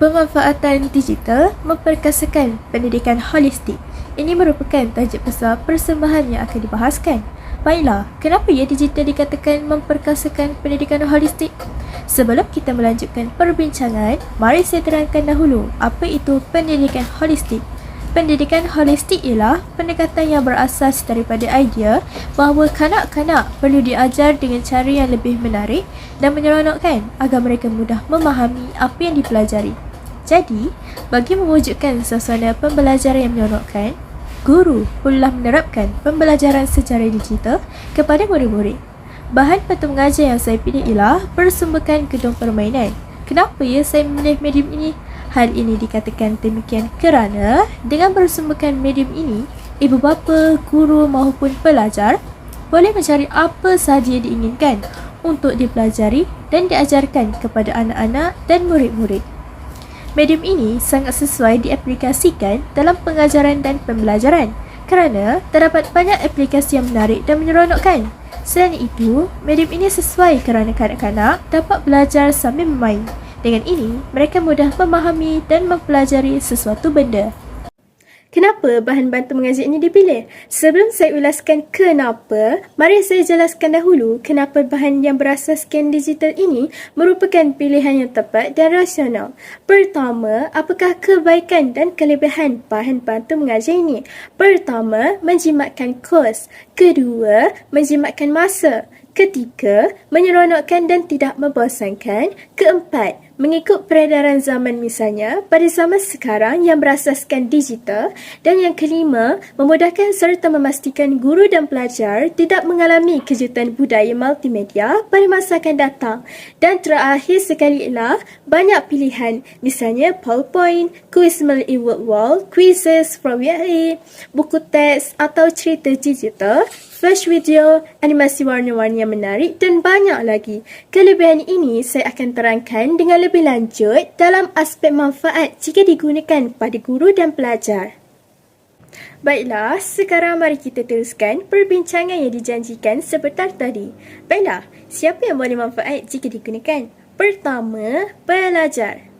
Pemanfaatan digital memperkasakan pendidikan holistik. Ini merupakan tajuk besar persembahan yang akan dibahaskan. Baiklah, kenapa ya digital dikatakan memperkasakan pendidikan holistik? Sebelum kita melanjutkan perbincangan, mari saya terangkan dahulu apa itu pendidikan holistik. Pendidikan holistik ialah pendekatan yang berasas daripada idea bahawa kanak-kanak perlu diajar dengan cara yang lebih menarik dan menyeronokkan agar mereka mudah memahami apa yang dipelajari. Jadi, bagi mewujudkan suasana pembelajaran yang menyeronokkan, guru perlulah menerapkan pembelajaran secara digital kepada murid-murid. Bahan patut mengajar yang saya pilih ialah persumbakan gedung permainan. Kenapa ya saya memilih medium ini? Hal ini dikatakan demikian kerana dengan persumbakan medium ini, ibu bapa, guru maupun pelajar boleh mencari apa sahaja yang diinginkan untuk dipelajari dan diajarkan kepada anak-anak dan murid-murid. Medium ini sangat sesuai diaplikasikan dalam pengajaran dan pembelajaran kerana terdapat banyak aplikasi yang menarik dan menyeronokkan. Selain itu, medium ini sesuai kerana kanak-kanak dapat belajar sambil bermain. Dengan ini, mereka mudah memahami dan mempelajari sesuatu benda. Kenapa bahan bantu mengajar ini dipilih? Sebelum saya ulaskan kenapa, mari saya jelaskan dahulu kenapa bahan yang berasaskan digital ini merupakan pilihan yang tepat dan rasional. Pertama, apakah kebaikan dan kelebihan bahan bantu mengajar ini? Pertama, menjimatkan kos. Kedua, menjimatkan masa. Ketiga, menyeronokkan dan tidak membosankan. Keempat, mengikut peredaran zaman misalnya pada zaman sekarang yang berasaskan digital. Dan yang kelima, memudahkan serta memastikan guru dan pelajar tidak mengalami kejutan budaya multimedia pada masa akan datang. Dan terakhir sekali ialah banyak pilihan, misalnya PowerPoint, kuis melalui wall, quizzes from WA, buku teks atau cerita digital, flash video, animasi warna-warni yang menarik dan banyak lagi. Kelebihan ini saya akan terangkan dengan lebih lanjut dalam aspek manfaat jika digunakan pada guru dan pelajar. Baiklah, sekarang mari kita teruskan perbincangan yang dijanjikan sebentar tadi. Baiklah, siapa yang boleh manfaat jika digunakan? Pertama, pelajar.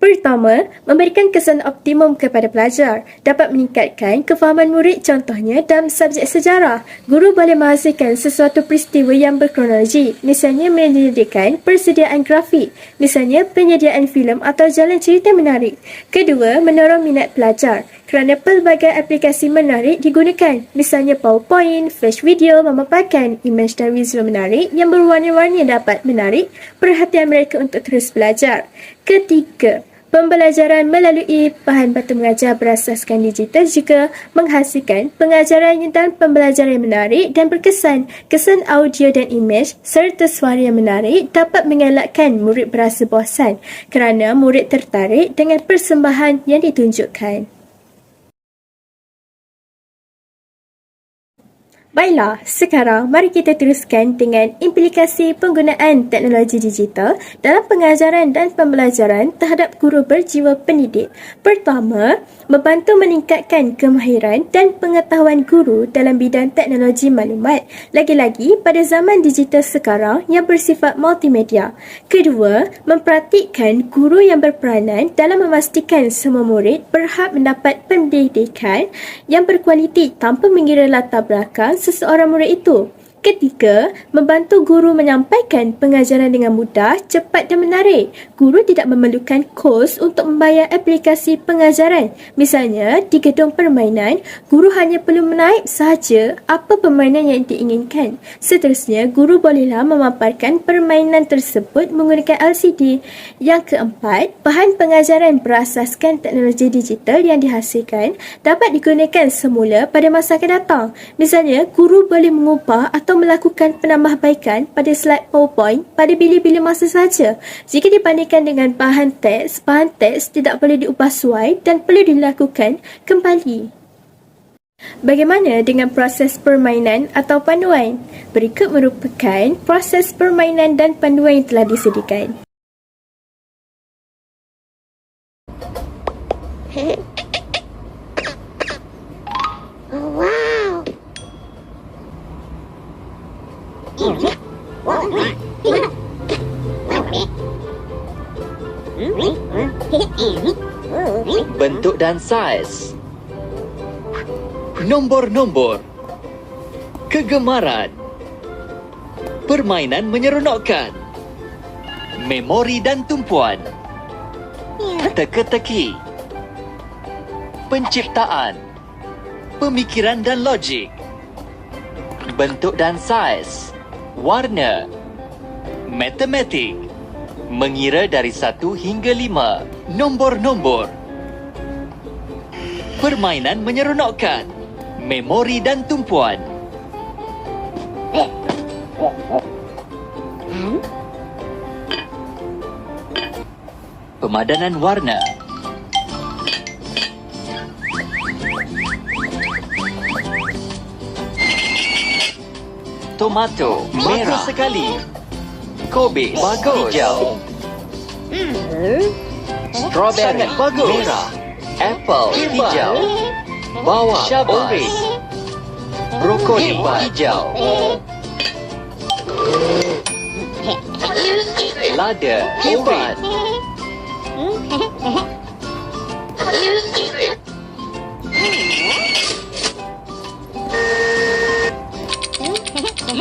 Pertama, memberikan kesan optimum kepada pelajar dapat meningkatkan kefahaman murid, contohnya dalam subjek sejarah. Guru boleh menghasilkan sesuatu peristiwa yang berkronologi, misalnya menyediakan persediaan grafik, misalnya penyediaan filem atau jalan cerita menarik. Kedua, mendorong minat pelajar kerana pelbagai aplikasi menarik digunakan, misalnya PowerPoint, flash video memaparkan imej dan visual menarik yang berwarna-warni dapat menarik perhatian mereka untuk terus belajar. Ketiga, pembelajaran melalui bahan bantu mengajar berasaskan digital juga menghasilkan pengajaran dan pembelajaran yang menarik dan berkesan. Kesan audio dan imej serta suara yang menarik dapat mengelakkan murid berasa bosan kerana murid tertarik dengan persembahan yang ditunjukkan. Baiklah, sekarang mari kita teruskan dengan implikasi penggunaan teknologi digital dalam pengajaran dan pembelajaran terhadap guru berjiwa pendidik. Pertama, membantu meningkatkan kemahiran dan pengetahuan guru dalam bidang teknologi maklumat, lagi-lagi pada zaman digital sekarang yang bersifat multimedia. Kedua, mempraktikkan guru yang berperanan dalam memastikan semua murid berhak mendapat pendidikan yang berkualiti tanpa mengira latar belakang seseorang murid itu. Ketiga, membantu guru menyampaikan pengajaran dengan mudah, cepat dan menarik. Guru tidak memerlukan kos untuk membayar aplikasi pengajaran. Misalnya, di gedung permainan, guru hanya perlu menaip sahaja apa permainan yang diinginkan. Seterusnya, guru bolehlah memaparkan permainan tersebut menggunakan LCD. Yang keempat, bahan pengajaran berasaskan teknologi digital yang dihasilkan dapat digunakan semula pada masa akan datang. Misalnya, guru boleh mengubah atau melakukan penambahbaikan pada slide PowerPoint pada bila-bila masa saja. Jika dibandingkan dengan bahan teks tidak boleh diubah suai dan perlu dilakukan kembali. Bagaimana dengan proses permainan atau panduan? Berikut merupakan proses permainan dan panduan yang telah disediakan. Wow. bentuk dan saiz, nombor-nombor, kegemaran, permainan menyeronokkan, memori dan tumpuan, teka-teki, penciptaan, pemikiran dan logik, bentuk dan saiz, warna, matematik, mengira dari 1 hingga 5, nombor-nombor, permainan menyeronokkan, memori dan tumpuan. Pemadanan warna, tomato, merah sekali, kobe, bagus, hijau, strawberry, bagus, merah, apple, hijau, bawang, orange, brokoli, hijau, lada, hebat,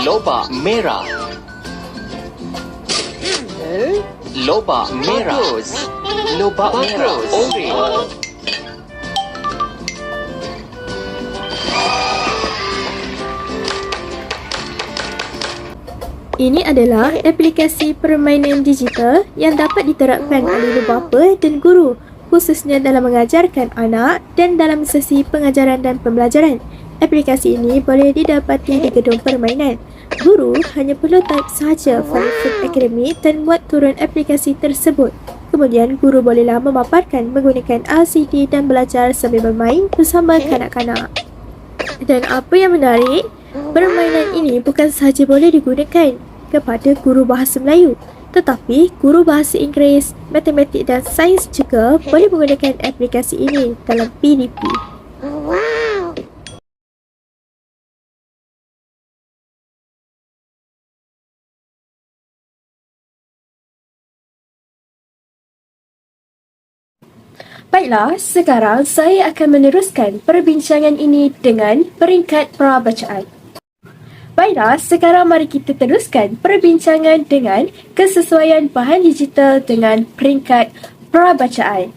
lobak merah, lobak merah, lobak merah, orange, Ini adalah aplikasi permainan digital yang dapat diterapkan oleh ibu bapa dan guru, khususnya dalam mengajarkan anak dan dalam sesi pengajaran dan pembelajaran. Aplikasi ini boleh didapati di gedung permainan. Guru hanya perlu type sahaja file Food Academy dan buat turun aplikasi tersebut. Kemudian, guru bolehlah memaparkan menggunakan LCD dan belajar sambil bermain bersama kanak-kanak. Dan apa yang menarik, permainan ini bukan sahaja boleh digunakan kepada guru bahasa Melayu, tetapi guru bahasa Inggeris, matematik dan sains juga boleh menggunakan aplikasi ini dalam PDP. Baiklah, sekarang saya akan meneruskan perbincangan ini dengan peringkat prabacaan. Baiklah, sekarang mari kita teruskan perbincangan dengan kesesuaian bahan digital dengan peringkat prabacaan.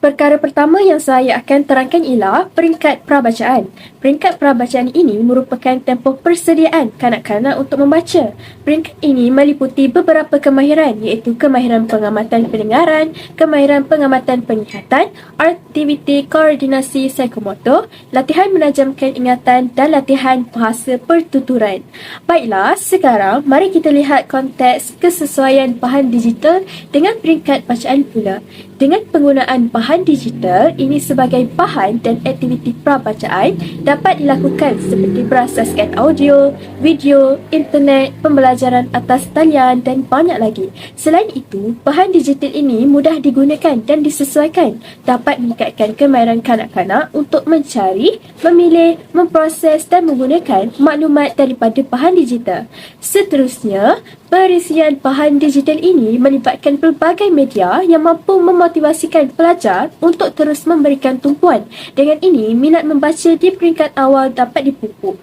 Perkara pertama yang saya akan terangkan ialah peringkat prabacaan. Peringkat prabacaan ini merupakan tempoh persediaan kanak-kanak untuk membaca. Peringkat ini meliputi beberapa kemahiran iaitu kemahiran pengamatan pendengaran, kemahiran pengamatan penglihatan, aktiviti koordinasi psikomotor, latihan menajamkan ingatan dan latihan bahasa pertuturan. Baiklah, sekarang mari kita lihat konteks kesesuaian bahan digital dengan peringkat bacaan pula. Dengan penggunaan bahan digital ini sebagai bahan dan aktiviti prabacaan dapat dilakukan seperti berasaskan audio, video, internet, pembelajaran atas talian dan banyak lagi. Selain itu, bahan digital ini mudah digunakan dan disesuaikan, dapat meningkatkan kemahiran kanak-kanak untuk mencari, memilih, memproses dan menggunakan maklumat daripada bahan digital. Seterusnya, perisian bahan digital ini melibatkan pelbagai media yang mampu memotivasikan pelajar untuk terus memberikan tumpuan. Dengan ini, minat membaca di peringkat awal dapat dipupuk.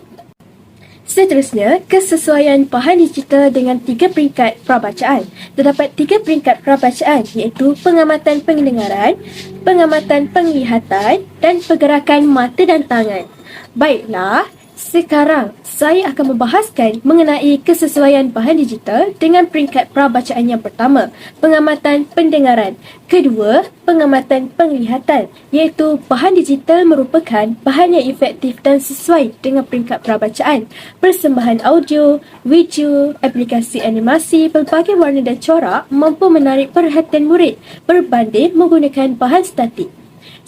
Seterusnya, kesesuaian bahan digital dengan 3 peringkat prabacaan. Terdapat 3 peringkat prabacaan iaitu pengamatan pendengaran, pengamatan penglihatan dan pergerakan mata dan tangan. Baiklah, sekarang saya akan membahaskan mengenai kesesuaian bahan digital dengan peringkat prabacaan yang pertama, pengamatan pendengaran. Kedua, pengamatan penglihatan, iaitu bahan digital merupakan bahan yang efektif dan sesuai dengan peringkat prabacaan. Persembahan audio, video, aplikasi animasi, pelbagai warna dan corak mampu menarik perhatian murid berbanding menggunakan bahan statik.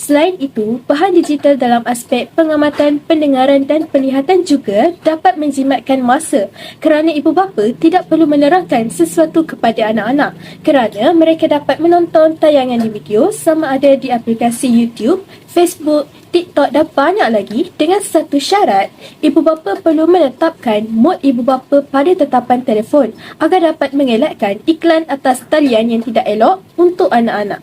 Selain itu, bahan digital dalam aspek pengamatan, pendengaran dan penglihatan juga dapat menjimatkan masa kerana ibu bapa tidak perlu menerangkan sesuatu kepada anak-anak kerana mereka dapat menonton tayangan di video sama ada di aplikasi YouTube, Facebook, TikTok dan banyak lagi dengan satu syarat, ibu bapa perlu menetapkan mod ibu bapa pada tetapan telefon agar dapat mengelakkan iklan atas talian yang tidak elok untuk anak-anak.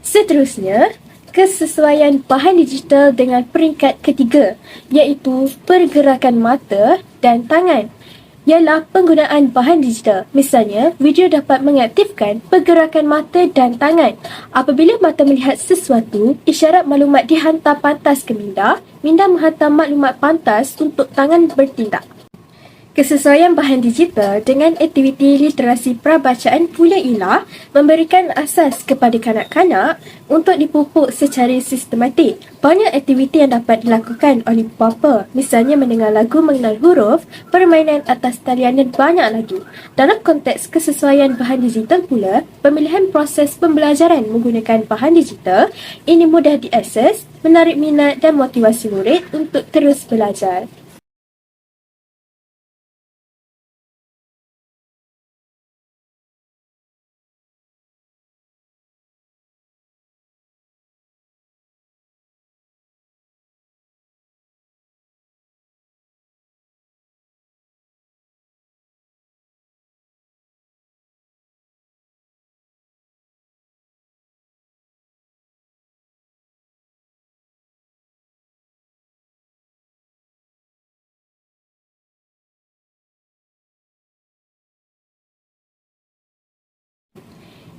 Seterusnya, kesesuaian bahan digital dengan peringkat ketiga, iaitu pergerakan mata dan tangan, ialah penggunaan bahan digital. Misalnya, video dapat mengaktifkan pergerakan mata dan tangan. Apabila mata melihat sesuatu, isyarat maklumat dihantar pantas ke minda, minda menghantar maklumat pantas untuk tangan bertindak. Kesesuaian bahan digital dengan aktiviti literasi prabacaan pula ialah memberikan asas kepada kanak-kanak untuk dipupuk secara sistematik. Banyak aktiviti yang dapat dilakukan oleh ibu bapa, misalnya mendengar lagu mengenal huruf, permainan atas talian dan banyak lagi. Dalam konteks kesesuaian bahan digital pula, pemilihan proses pembelajaran menggunakan bahan digital ini mudah diakses, menarik minat dan motivasi murid untuk terus belajar.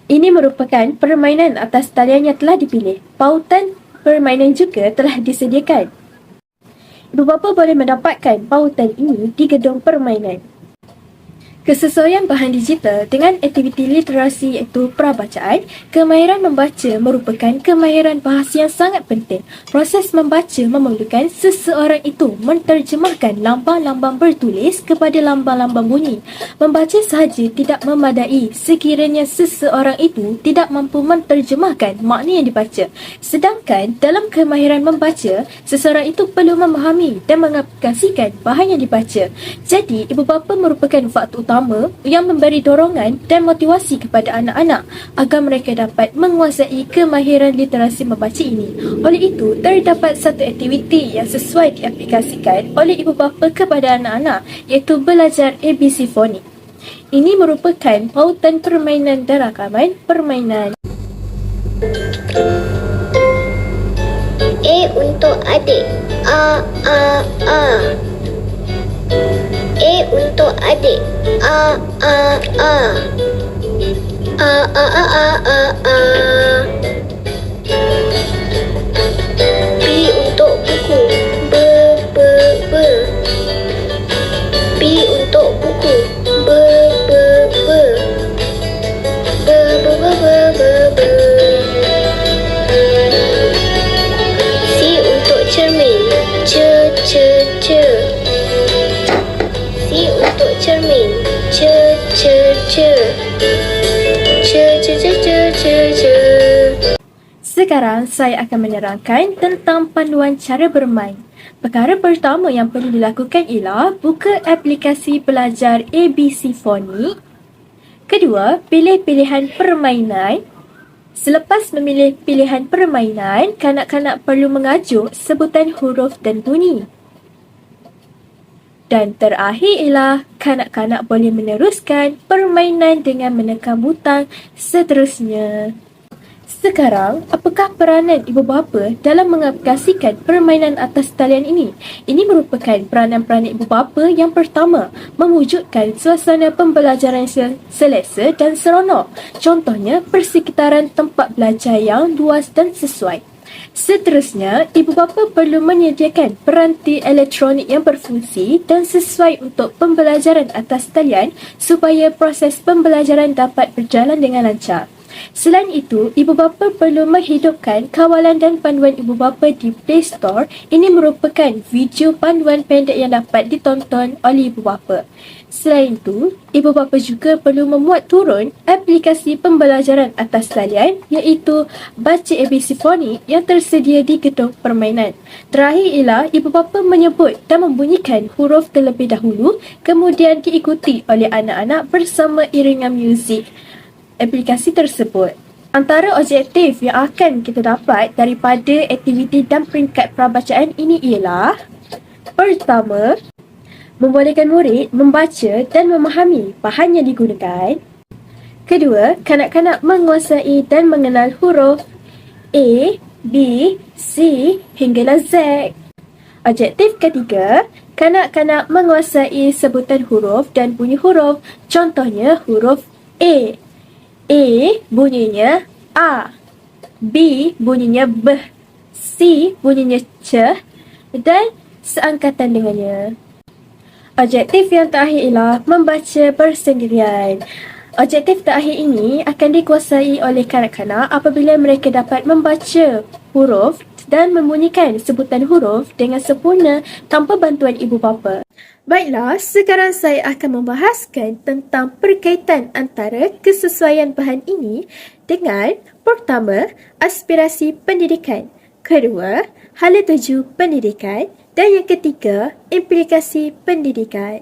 Ini merupakan permainan atas talian yang telah dipilih. Pautan permainan juga telah disediakan. Ibu bapa boleh mendapatkan pautan ini di gedung permainan. Kesesuaian bahan digital dengan aktiviti literasi iaitu prabacaan, kemahiran membaca merupakan kemahiran bahasa yang sangat penting. Proses membaca memerlukan seseorang itu menterjemahkan lambang-lambang bertulis kepada lambang-lambang bunyi. Membaca sahaja tidak memadai sekiranya seseorang itu tidak mampu menterjemahkan makna yang dibaca. Sedangkan dalam kemahiran membaca, seseorang itu perlu memahami dan mengaplikasikan bahan yang dibaca. Jadi, ibu bapa merupakan faktor utama yang memberi dorongan dan motivasi kepada anak-anak agar mereka dapat menguasai kemahiran literasi membaca ini. Oleh itu, terdapat satu aktiviti yang sesuai diaplikasikan oleh ibu bapa kepada anak-anak, iaitu belajar ABC Fonik. Ini merupakan pautan permainan dan rakaman permainan. A untuk adik. A. A untuk adik. A. B untuk buku. B. B untuk buku. B. C untuk cermin. C. C untuk cermin. C. Sekarang saya akan menerangkan tentang panduan cara bermain. Perkara pertama yang perlu dilakukan ialah buka aplikasi belajar ABC Fonik. Kedua, pilih pilihan permainan. Selepas memilih pilihan permainan, kanak-kanak perlu mengajuk sebutan huruf dan bunyi. Dan terakhir ialah kanak-kanak boleh meneruskan permainan dengan menekan butang seterusnya. Sekarang, apakah peranan ibu bapa dalam mengaplikasikan permainan atas talian ini? Ini merupakan peranan ibu bapa yang pertama, mewujudkan suasana pembelajaran selesa dan seronok. Contohnya, persekitaran tempat belajar yang luas dan sesuai. Seterusnya, ibu bapa perlu menyediakan peranti elektronik yang berfungsi dan sesuai untuk pembelajaran atas talian supaya proses pembelajaran dapat berjalan dengan lancar. Selain itu, ibu bapa perlu menghidupkan kawalan dan panduan ibu bapa di Play Store. Ini merupakan video panduan pendek yang dapat ditonton oleh ibu bapa. Selain itu, ibu bapa juga perlu memuat turun aplikasi pembelajaran atas talian iaitu Baca ABC Fonik yang tersedia di gedung permainan. Terakhir ialah ibu bapa menyebut dan membunyikan huruf terlebih dahulu, kemudian diikuti oleh anak-anak bersama iringan muzik aplikasi tersebut. Antara objektif yang akan kita dapat daripada aktiviti dan peringkat prabacaan ini ialah: pertama, membolehkan murid membaca dan memahami bahan yang digunakan. Kedua, kanak-kanak menguasai dan mengenal huruf A, B, C hinggalah Z. Objektif ketiga, kanak-kanak menguasai sebutan huruf dan bunyi huruf. Contohnya huruf A. A bunyinya A. B bunyinya B. C bunyinya C. Dan seangkatan dengannya. Objektif yang terakhir ialah membaca bersendirian. Objektif terakhir ini akan dikuasai oleh kanak-kanak apabila mereka dapat membaca huruf dan membunyikan sebutan huruf dengan sempurna tanpa bantuan ibu bapa. Baiklah, sekarang saya akan membahaskan tentang perkaitan antara kesesuaian bahan ini dengan pertama, aspirasi pendidikan, kedua, hala tuju pendidikan dan yang ketiga, implikasi pendidikan.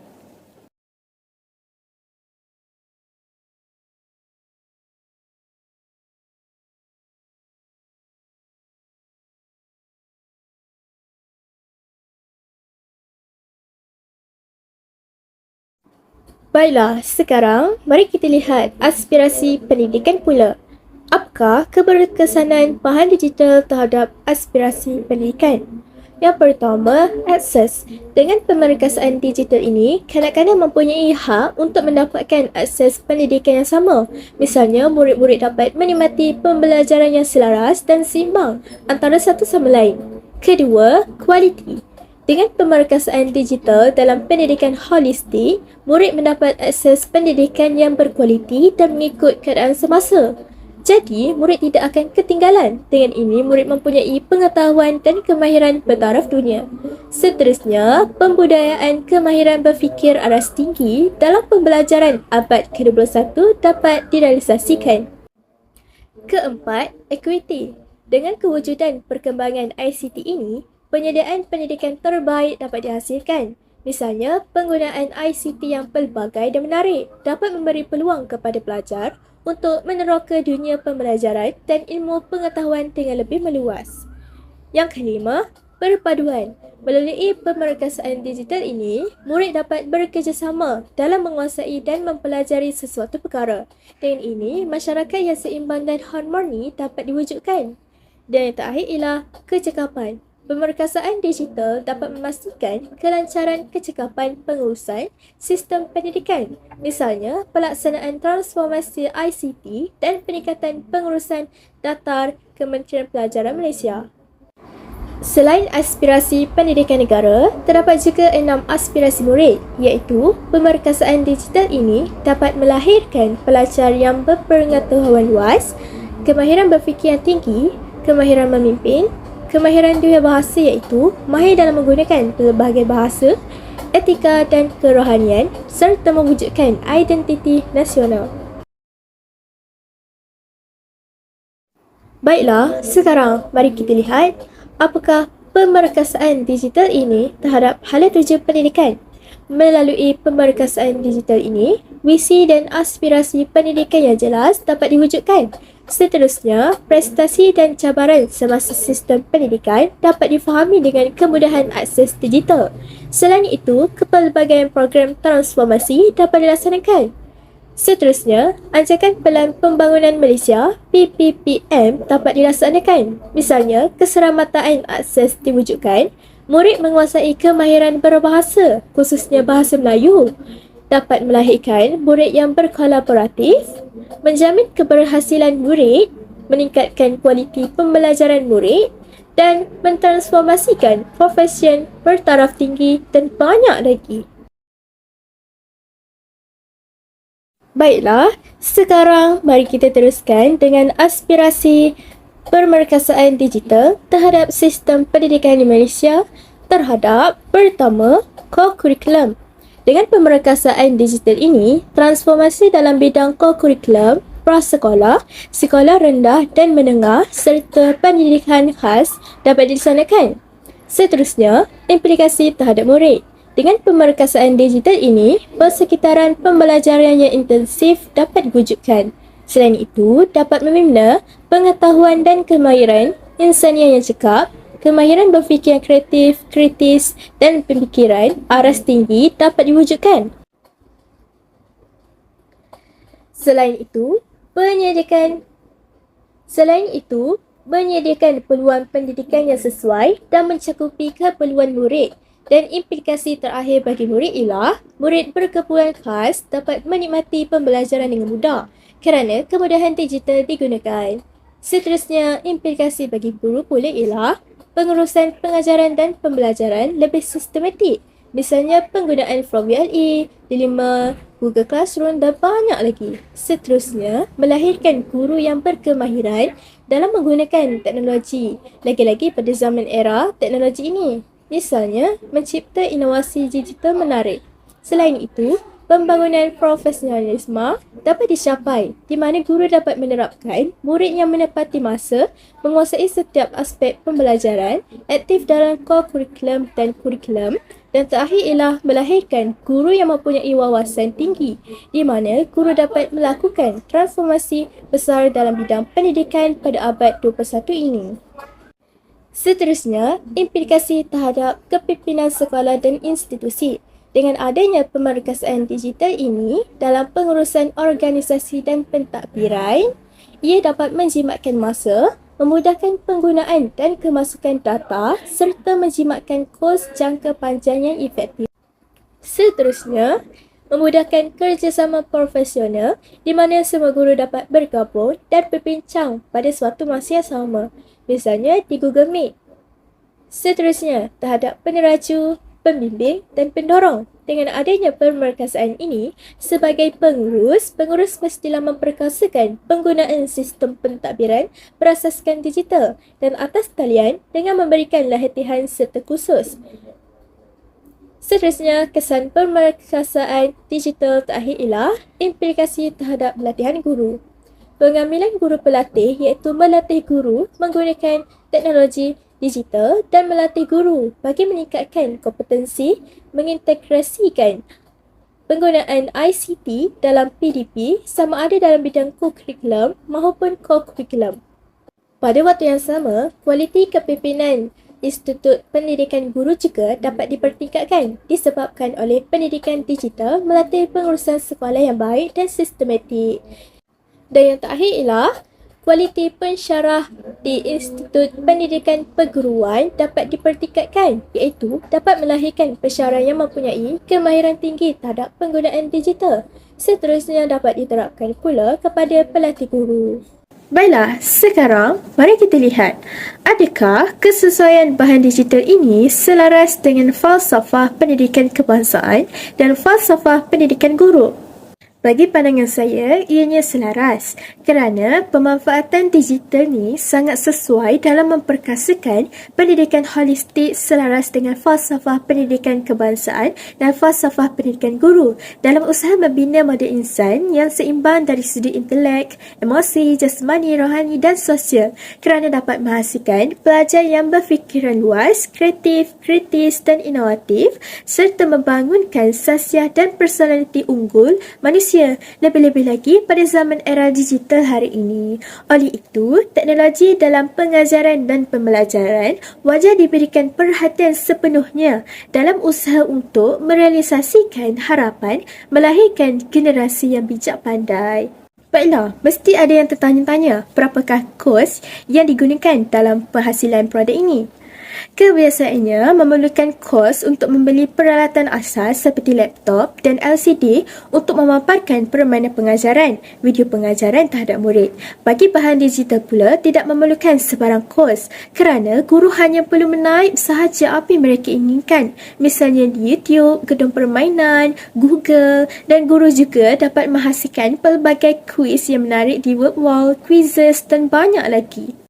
Baiklah, sekarang mari kita lihat aspirasi pendidikan pula. Apakah keberkesanan bahan digital terhadap aspirasi pendidikan? Yang pertama, akses. Dengan pemerkasaan digital ini, kanak-kanak mempunyai hak untuk mendapatkan akses pendidikan yang sama. Misalnya, murid-murid dapat menikmati pembelajaran yang selaras dan seimbang antara satu sama lain. Kedua, kualiti. Dengan pemerkasaan digital dalam pendidikan holistik, murid mendapat akses pendidikan yang berkualiti dan mengikut keadaan semasa. Jadi, murid tidak akan ketinggalan. Dengan ini, murid mempunyai pengetahuan dan kemahiran bertaraf dunia. Seterusnya, pembudayaan kemahiran berfikir aras tinggi dalam pembelajaran abad ke-21 dapat direalisasikan. Keempat, equity. Dengan kewujudan perkembangan ICT ini, penyediaan pendidikan terbaik dapat dihasilkan. Misalnya, penggunaan ICT yang pelbagai dan menarik dapat memberi peluang kepada pelajar untuk meneroka dunia pembelajaran dan ilmu pengetahuan dengan lebih meluas. Yang kelima, perpaduan. Melalui pemerkasaan digital ini, murid dapat bekerjasama dalam menguasai dan mempelajari sesuatu perkara. Dengan ini, masyarakat yang seimbang dan harmoni dapat diwujudkan. Dan yang terakhir ialah kecekapan. Pemerkasaan digital dapat memastikan kelancaran kecekapan pengurusan sistem pendidikan. Misalnya, pelaksanaan transformasi ICT dan peningkatan pengurusan datar Kementerian Pelajaran Malaysia. Selain aspirasi pendidikan negara, terdapat juga 6 aspirasi murid, iaitu pemerkasaan digital ini dapat melahirkan pelajar yang berpengetahuan luas, kemahiran berfikir yang tinggi, kemahiran memimpin, kemahiran dunia bahasa iaitu mahir dalam menggunakan pelbagai bahasa, etika dan kerohanian serta mewujudkan identiti nasional. Baiklah, sekarang mari kita lihat apakah pemerkasaan digital ini terhadap hala tuju pendidikan. Melalui pemerkasaan digital ini, visi dan aspirasi pendidikan yang jelas dapat diwujudkan. Seterusnya, prestasi dan cabaran semasa sistem pendidikan dapat difahami dengan kemudahan akses digital. Selain itu, kepelbagaian program transformasi dapat dilaksanakan. Seterusnya, Anjakan Pelan Pembangunan Malaysia (PPPM) dapat dilaksanakan. Misalnya, keseramataan akses diwujudkan, murid menguasai kemahiran berbahasa, khususnya bahasa Melayu, dapat melahirkan murid yang berkolaboratif, menjamin keberhasilan murid, meningkatkan kualiti pembelajaran murid dan mentransformasikan profesion bertaraf tinggi dan banyak lagi. Baiklah, sekarang mari kita teruskan dengan aspirasi pemerkasaan digital terhadap sistem pendidikan di Malaysia terhadap pertama, co-curriculum. Dengan pemerkasaan digital ini, transformasi dalam bidang co-curriculum, prasekolah, sekolah rendah dan menengah serta pendidikan khas dapat dilaksanakan. Seterusnya, implikasi terhadap murid. Dengan pemerkasaan digital ini, persekitaran pembelajaran yang intensif dapat diwujudkan. Selain itu, dapat membina pengetahuan dan kemahiran insaniah yang cekap, kemahiran berfikir yang kreatif, kritis dan pemikiran aras tinggi dapat diwujudkan. Selain itu, menyediakan peluang pendidikan yang sesuai dan mencakupi keperluan murid. Dan implikasi terakhir bagi murid ialah murid berkeperluan khas dapat menikmati pembelajaran dengan mudah kerana kemudahan digital digunakan. Seterusnya, implikasi bagi guru pula ialah pengurusan pengajaran dan pembelajaran lebih sistematik. Misalnya penggunaan From VLE, D5, Google Classroom dan banyak lagi. Seterusnya, melahirkan guru yang berkemahiran dalam menggunakan teknologi. Lagi-lagi pada zaman era teknologi ini. Misalnya, mencipta inovasi digital menarik. Selain itu, pembangunan profesionalisme dapat dicapai di mana guru dapat menerapkan murid yang menepati masa, menguasai setiap aspek pembelajaran, aktif dalam core curriculum dan kurikulum, dan terakhir ialah melahirkan guru yang mempunyai wawasan tinggi di mana guru dapat melakukan transformasi besar dalam bidang pendidikan pada abad 21 ini. Seterusnya, implikasi terhadap kepimpinan sekolah dan institusi. Dengan adanya pemerkasaan digital ini dalam pengurusan organisasi dan pentadbiran, ia dapat menjimatkan masa, memudahkan penggunaan dan kemasukan data serta menjimatkan kos jangka panjang yang efektif. Seterusnya, memudahkan kerjasama profesional di mana semua guru dapat bergabung dan berbincang pada suatu masa yang sama, misalnya di Google Meet. Seterusnya, terhadap peneraju, pembimbing dan pendorong. Dengan adanya pemerkasaan ini, sebagai pengurus mestilah memperkasakan penggunaan sistem pentadbiran berasaskan digital dan atas talian dengan memberikan latihan serta khusus. Seterusnya, kesan pemerkasaan digital terakhir ialah implikasi terhadap latihan guru. Pengambilan guru pelatih iaitu melatih guru menggunakan teknologi digital dan melatih guru bagi meningkatkan kompetensi mengintegrasikan penggunaan ICT dalam PDP sama ada dalam bidang co-curriculum maupun co-curriculum. Pada waktu yang sama, kualiti kepimpinan Institut Pendidikan Guru juga dapat dipertingkatkan disebabkan oleh pendidikan digital melatih pengurusan sekolah yang baik dan sistematik. Dan yang terakhir ialah kualiti pensyarah di Institut Pendidikan Perguruan dapat dipertingkatkan iaitu dapat melahirkan pensyarah yang mempunyai kemahiran tinggi terhadap penggunaan digital. Seterusnya dapat diterapkan pula kepada pelatih guru. Baiklah, sekarang mari kita lihat adakah kesesuaian bahan digital ini selaras dengan falsafah pendidikan kebangsaan dan falsafah pendidikan guru. Bagi pandangan saya, ianya selaras kerana pemanfaatan digital ni sangat sesuai dalam memperkasakan pendidikan holistik selaras dengan falsafah pendidikan kebangsaan dan falsafah pendidikan guru dalam usaha membina model insan yang seimbang dari sudut intelek, emosi, jasmani, rohani dan sosial kerana dapat menghasilkan pelajar yang berfikiran luas, kreatif, kritis dan inovatif serta membangunkan sasiah dan personaliti unggul manusia lebih-lebih lagi pada zaman era digital hari ini. Oleh itu, teknologi dalam pengajaran dan pembelajaran wajar diberikan perhatian sepenuhnya dalam usaha untuk merealisasikan harapan melahirkan generasi yang bijak pandai. Baiklah, mesti ada yang tertanya-tanya, berapakah kos yang digunakan dalam penghasilan produk ini? Kebiasaannya memerlukan kos untuk membeli peralatan asas seperti laptop dan LCD untuk memaparkan permainan pengajaran, video pengajaran terhadap murid. Bagi bahan digital pula tidak memerlukan sebarang kos kerana guru hanya perlu menaip sahaja apa yang mereka inginkan. Misalnya di YouTube, gedung permainan, Google dan guru juga dapat menghasilkan pelbagai kuis yang menarik di web wall, quizzes dan banyak lagi.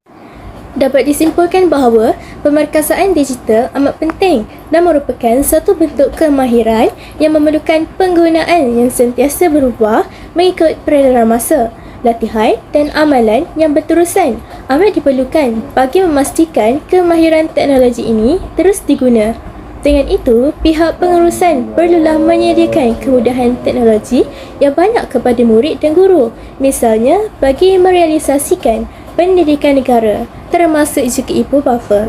Dapat disimpulkan bahawa pemerkasaan digital amat penting dan merupakan satu bentuk kemahiran yang memerlukan penggunaan yang sentiasa berubah mengikut peredaran masa. Latihan dan amalan yang berterusan amat diperlukan bagi memastikan kemahiran teknologi ini terus diguna. Dengan itu, pihak pengurusan perlulah menyediakan kemudahan teknologi yang banyak kepada murid dan guru. Misalnya, bagi merealisasikan pendidikan negara, termasuk juga ibu bapa.